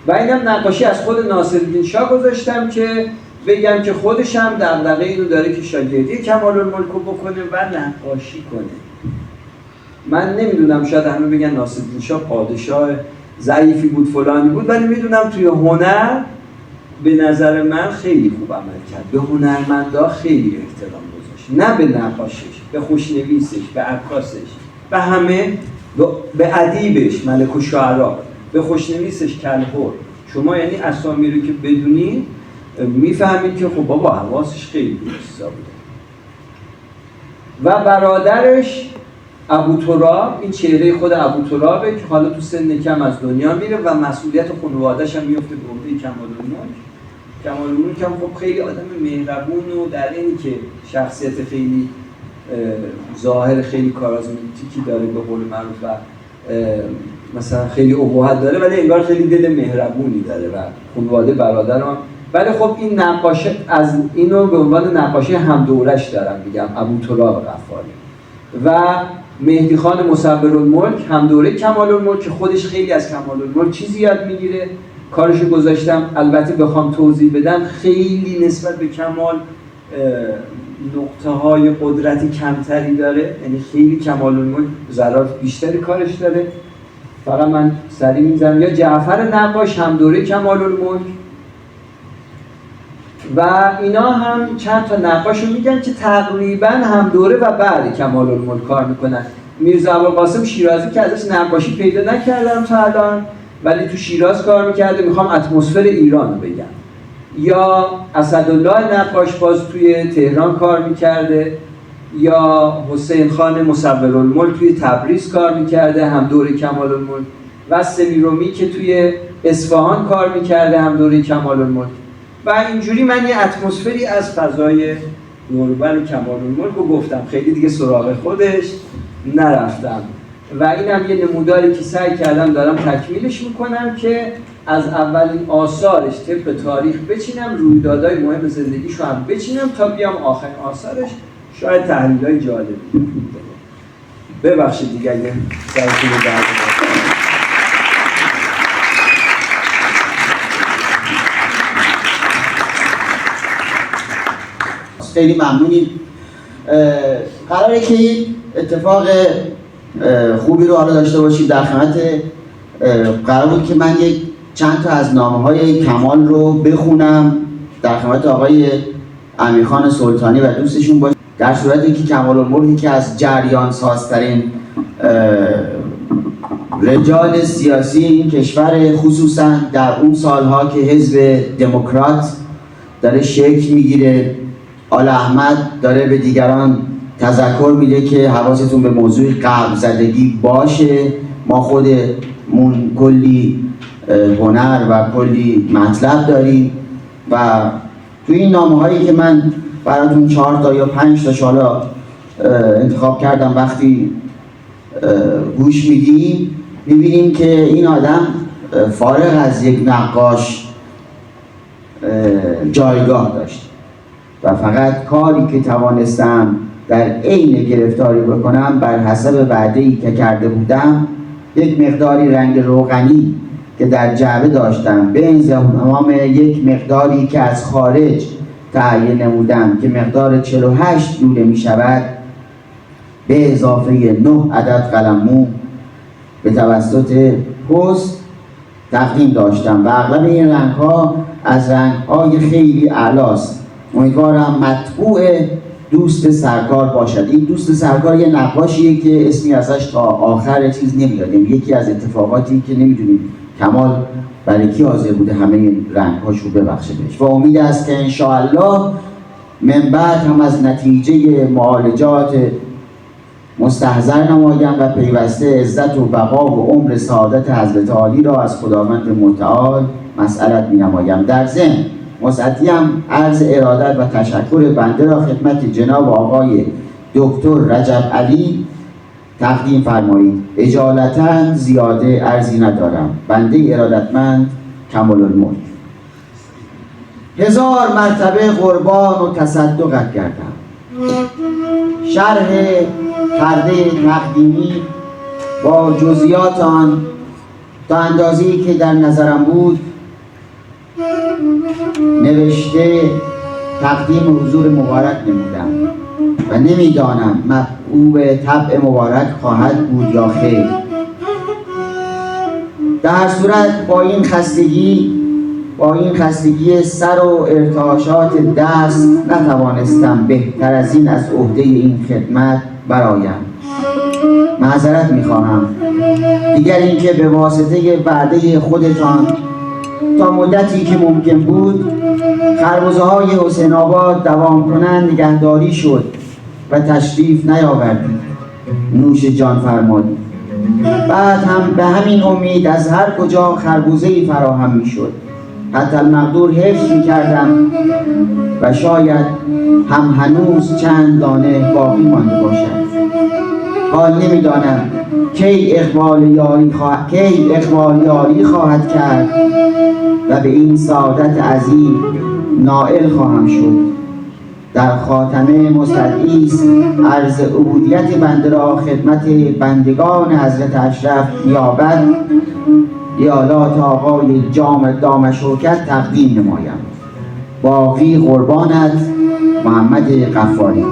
و اینم نقاشی از خود ناصرالدین شاه گذاشتم که بگم که خودش هم دغدغه اینو داره که شاگردی کمال‌الملک رو بکنه و نقاشی کنه. من نمیدونم، شاید همه بگن ناصرالدین شاه پادشاه ضعیفی بود فلانی بود، ولی میدونم توی هنر به نظر من خیلی خوب عمل کرد. به هنرمندا خیلی احترام گذاشت، نه به نقاشش، به خوشنویسش، به عکاسش، به همه به ادیبش ملک الشعرا، به خوشنویسش کلهر، شما یعنی اسامی رو که بدونید میفهمید که خب بابا حواسش خیلی درسته بوده. و برادرش ابو تراب، این چهره خود ابو ترابه که حالا تو سن کم از دنیا میره و مسئولیت خانواده‌اش هم میفته به عهده کمال‌الملک. کمال‌الملک هم خب خیلی آدم مهربون و در اینی که شخصیت خیلی ظاهر خیلی کاریزماتیکی داره به قول معروف و مثلا خیلی ابهت داره، ولی انگار خیلی دل مهربونی داره و خانواده برادرم. ولی خب این نقاشه، از اینو به عنوان نقاشه همدورش دارم میگم، ابو تراب غفاری. و مهدی خان مصورالملک همدوره کمال‌الملک که خودش خیلی از کمال‌الملک چیزی یاد میگیره. کارشو گذاشتم، البته بخوام توضیح بدم خیلی نسبت به کمال نقطه های قدرتی کمتری داره، یعنی خیلی کمال‌الملک ظرافت بیشتری کارش داره. فقط من سریع می‌زنم یا جعفر نقاش هم دوره کمال‌الملک و اینا هم چند تا نقاش رو میگن که تقریبا هم دوره و بعد کمال‌الملک کار میکنن. میرزا ابوالقاسم شیرازی که ازش نقاشی پیدا نکردم تا الان، ولی تو شیراز کار میکرده، میخوام اتمسفر ایران رو بگم. یا اسدالله نقاش باز توی تهران کار میکرده، یا حسین خان مصورالملک توی تبریز کار میکرده هم دوره کمال‌الملک، و سمیرومی که توی اصفهان کار میکرده هم دوره کمال‌الملک. و اینجوری من یه اتمسفری از فضای دوربر و کمال‌الملک رو گفتم، خیلی دیگه سراغ خودش نرفتم. و اینم یه نموداری که سعی کردم دارم تکمیلش میکنم که از اولین آثارش طبق تاریخ بچینم، رویدادهای مهم زندگیشو هم بچینم تا بیام آخرین آثارش، شاید تحلیل‌های جالبی ببخشید دیگه اگه سرتون رو درد خیلی ممنونیم. قراره که اتفاق خوبی رو حالا داشته باشیم در خدمت. قرار بود که من یک چند تا از نامه‌های کمال رو بخونم در خدمت آقای امیرخان سلطانی و دوستشون باشه، در صورتی که کمال‌الملک که از جریان سازترین رجال سیاسی این کشور، خصوصا در اون سالها که حزب دموکرات داره شکل میگیره، آل احمد داره به دیگران تذکر میده که حواستون به موضوع قلب زدگی باشه، ما خودمون کلی هنر و کلی مطلب داریم. و تو این نامه‌هایی که من براتون 4 تا یا 5 تا حالا انتخاب کردم وقتی گوش میدیم میبینیم که این آدم فارغ از یک نقاش جایگاه داشت و فقط کاری که توانستم در عین گرفتاری بکنم بر حسب وعده‌ای که کرده بودم، یک مقداری رنگ روغنی که در جعبه داشتم به انضمام یک مقداری که از خارج تعیین نمودم که مقدار 48 لوله می شود، به اضافه 9 عدد قلممو به توسط پست تقدیم داشتم و اغلب این رنگ‌ها از رنگ‌های خیلی اعلاست. امیدوارم مطبوع دوست سرکار باشد. این دوست سرکار یه نقاشیه که اسمی ازش تا آخر چیز نمیاد، یکی از اتفاقاتی که نمیدونیم کمال برای کی حاضر بوده همه این رنگ‌هاشو ببخشه بهش. و امید است که انشاءالله من بعد هم از نتیجه معالجات مستحضر نمایم و پیوسته عزت و بقا و عمر سعادت حضرت عالی را از خداوند متعال مسئلت می نمایم. در ضمن مسعدیم عرض ارادت و تشکر بنده را خدمت جناب آقای دکتر رجب علی تقدیم فرمایید. اجالتا زیاده عرضی ندارم. بنده ارادتمند کمال‌الملک. 1000 مرتبه قربان و تصدقت کردم. شرح پرده تقدیمی با جزئیات آن تا اندازه‌ای که در نظرم بود نوشته تقدیم حضور مبارک نمودم و نمیدانم مطبوع طبع مبارک خواهد بود یا خیر. در هر صورت با این خستگی سر و ارتعاشات دست نتوانستم بهتر از این از عهده این خدمت برایم. معذرت میخواهم. دیگر اینکه به واسطه وعده خودتان تا مدتی که ممکن بود خربزه های حسین آباد دوام کنند نگهداری شد و تشریف نیاوردید، نوش جان فرمایید. بعد هم به همین امید از هر کجا خربوزه‌ای فراهم میشد حتی المقدور حفظ میکردم و شاید هم هنوز چند دانه باقی مانده باشد. حال نمیدانم کی اقبال یاری خواهد کرد و به این سعادت عظیم نائل خواهم شد. در خاتمه مستدعی است عرض عبودیت بنده را خدمت بندگان حضرت اشرف نیابت ایالات آقای جام دام شوکت تقدیم نمایم. باقی قربانت، محمد غفاری.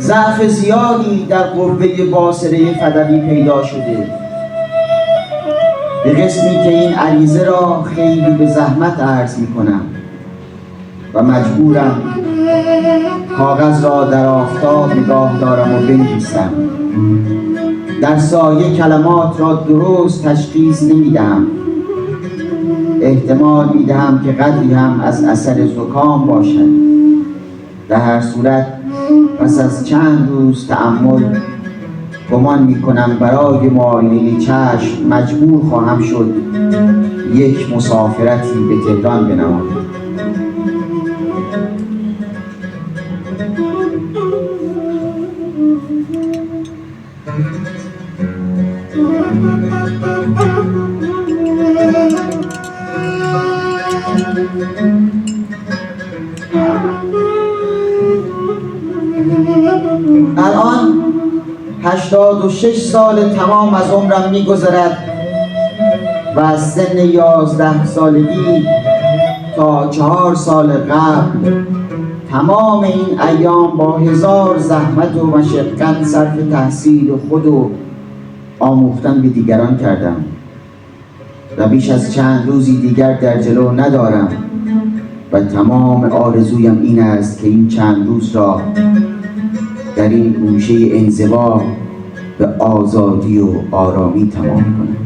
ضعف زیادی در قوه باصره فدوی پیدا شده، به قسمی که این عریضه را خیلی به زحمت عرض می کنم و مجبورم کاغذ را در آفتاب نگاه دارم و بنویسم. در سایه کلمات را درست تشخیص نمیدهم. احتمال میدهم که قدری هم از اثر زکام باشد. در هر صورت پس از چند روز تأمل گمان میکنم برای معاینه چشم مجبور خواهم شد یک مسافرتی به تهران بنمایم. الان 86 سال تمام از عمرم می‌گذرد و از سن 11 سالگی تا 4 سال قبل تمام این ایام با هزار زحمت و مشقت صرف تحصیل خود و آموختن به دیگران کردم و بیش از چند روزی دیگر در جلو ندارم و تمام آرزویم این است که این چند روز را در این گوشه انزوا به آزادی و آرامی تمام کنم.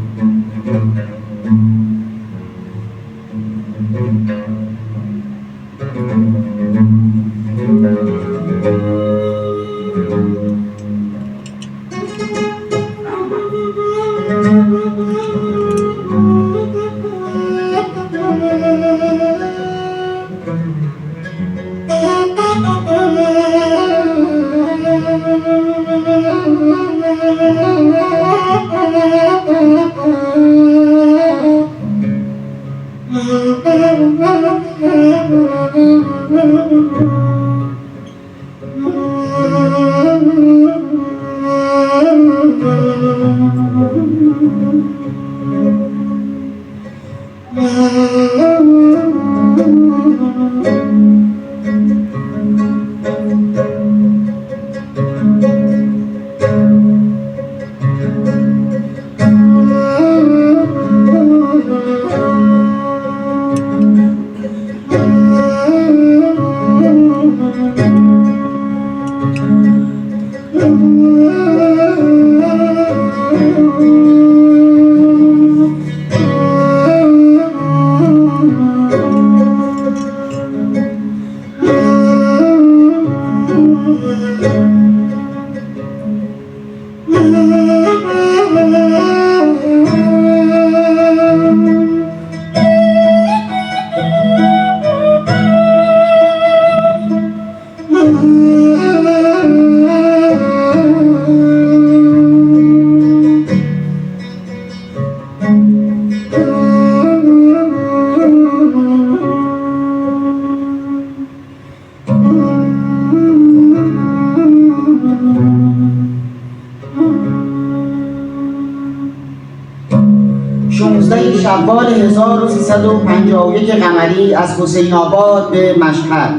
16 شوال 1351 قمری از حسین آباد به مشهد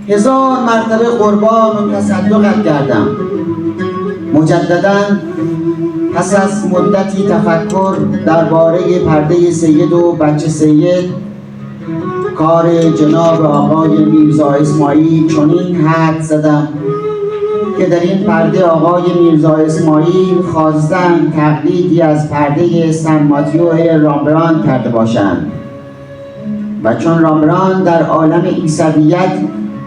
1000 مرتبه قربان و تصدقت کردم. مجدداً پس از مدتی تفکر درباره پرده سید و بچه سید، کار جناب آقای میرزا اسماعیل چنین حد زدم که در این پرده آقای میرزا اسماعیل خواستند تقلیدی از پرده سن ماتیو رامبراند کرده باشند و چون رامبراند در عالم عیسویت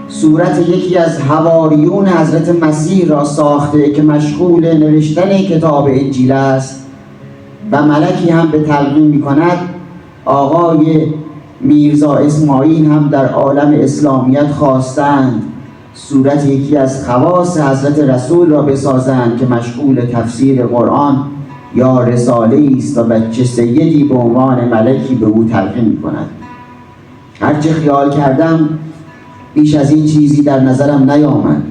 صورت یکی از حواریون حضرت مسیح را ساخته که مشغول نوشتن کتاب انجیل است و ملکی هم به تلقین می کند، آقای میرزا اسماعیل هم در عالم اسلامیت خواستند صورت یکی از خواص حضرت رسول را بسازند که مشغول تفسیر قرآن یا رساله است و بچه سیدی به عنوان ملکی به او تلقین می کند. هرچه خیال کردم بیش از این چیزی در نظرم نیامد.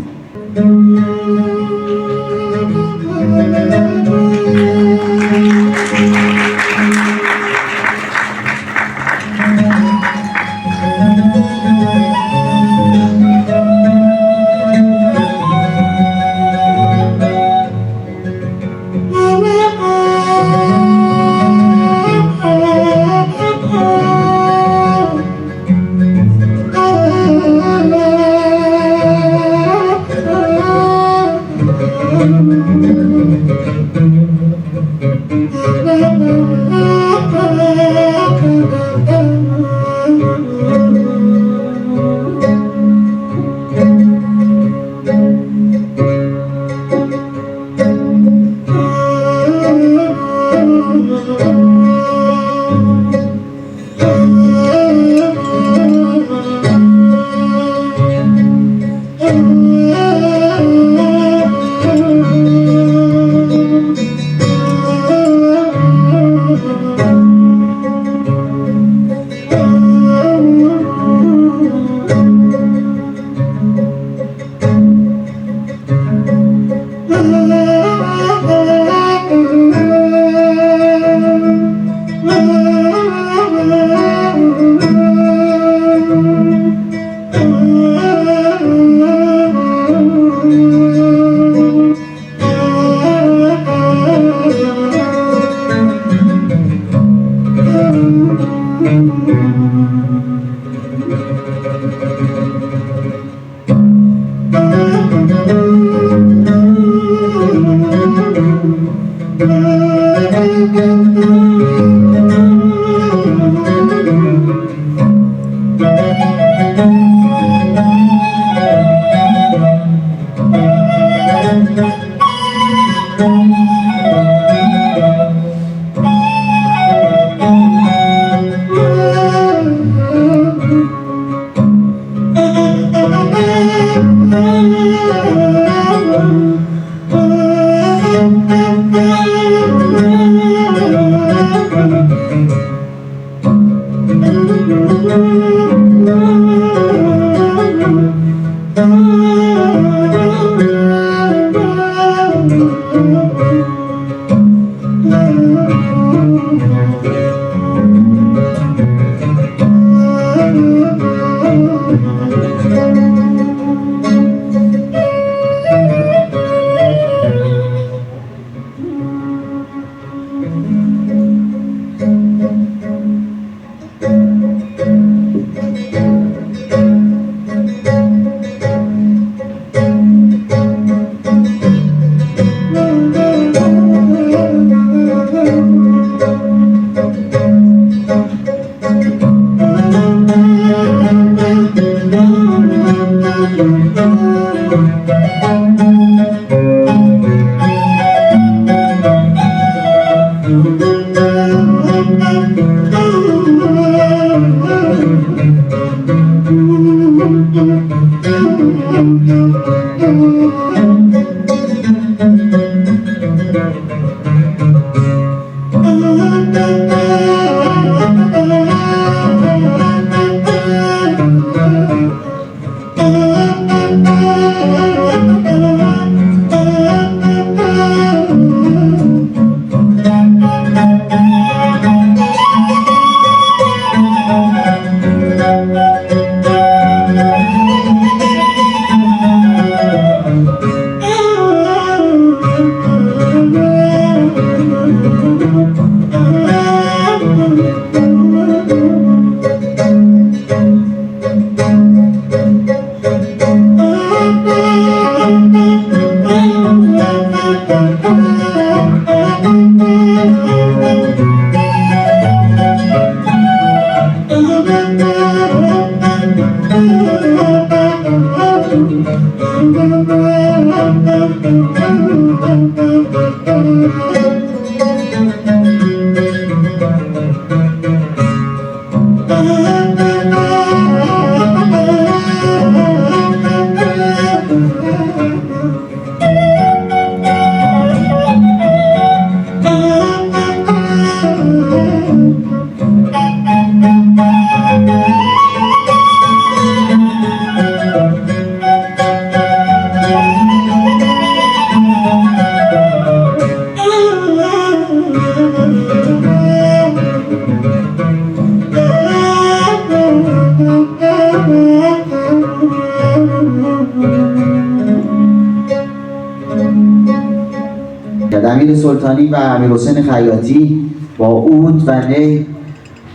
امیر سلطانی و امیر حسین خیاطی با عود و نی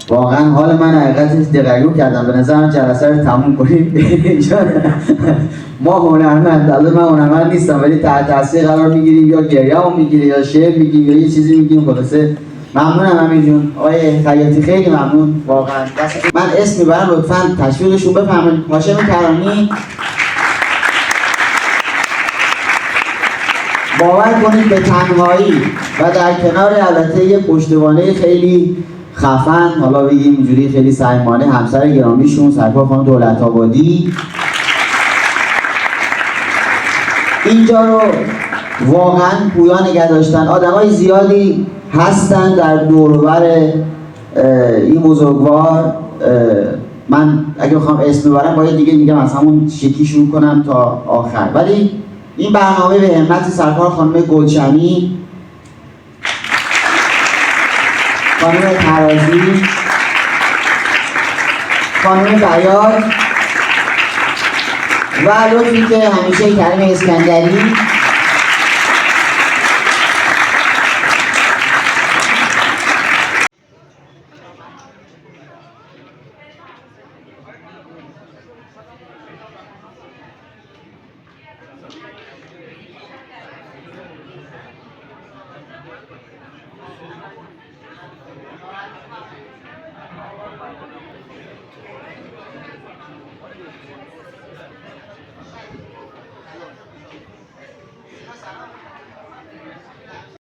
واقعا حال من حقیقتش دقیقو کردم. به نظرم جلسه رو تموم کنیم. ما هنرمند، البته من هنرمند نیستم ولی تحت تاثیر قرار میگیریم، یا گریه‌مون میگیره یا شعر میگیم یا یه چیزی میگیم. خلاصه ممنونم امیر جون. آقای خیاطی خیلی ممنون واقعا. من اسم میبرم لطفاً تشویقشون بفرمایید. هاشم کرانی باور کنید به تنهایی و در کنار البته یه پشتوانه خیلی خفن، حالا بگیم اینجوری خیلی صمیمانه، همسر گرامیشون سرکار خانم دولت‌آبادی اینجا رو واقعا پویا نگه داشتن. آدمای زیادی هستن در دور و بر این بزرگوار. من اگه بخوام اسم ببرم باید دیگه میگم از همون شکی شروع کنم تا آخر، ولی این برنامه به همت سرکار خانم گلشنی، خانم ترازی، خانم بیاد و لطفی که همیشه کریم اسکندری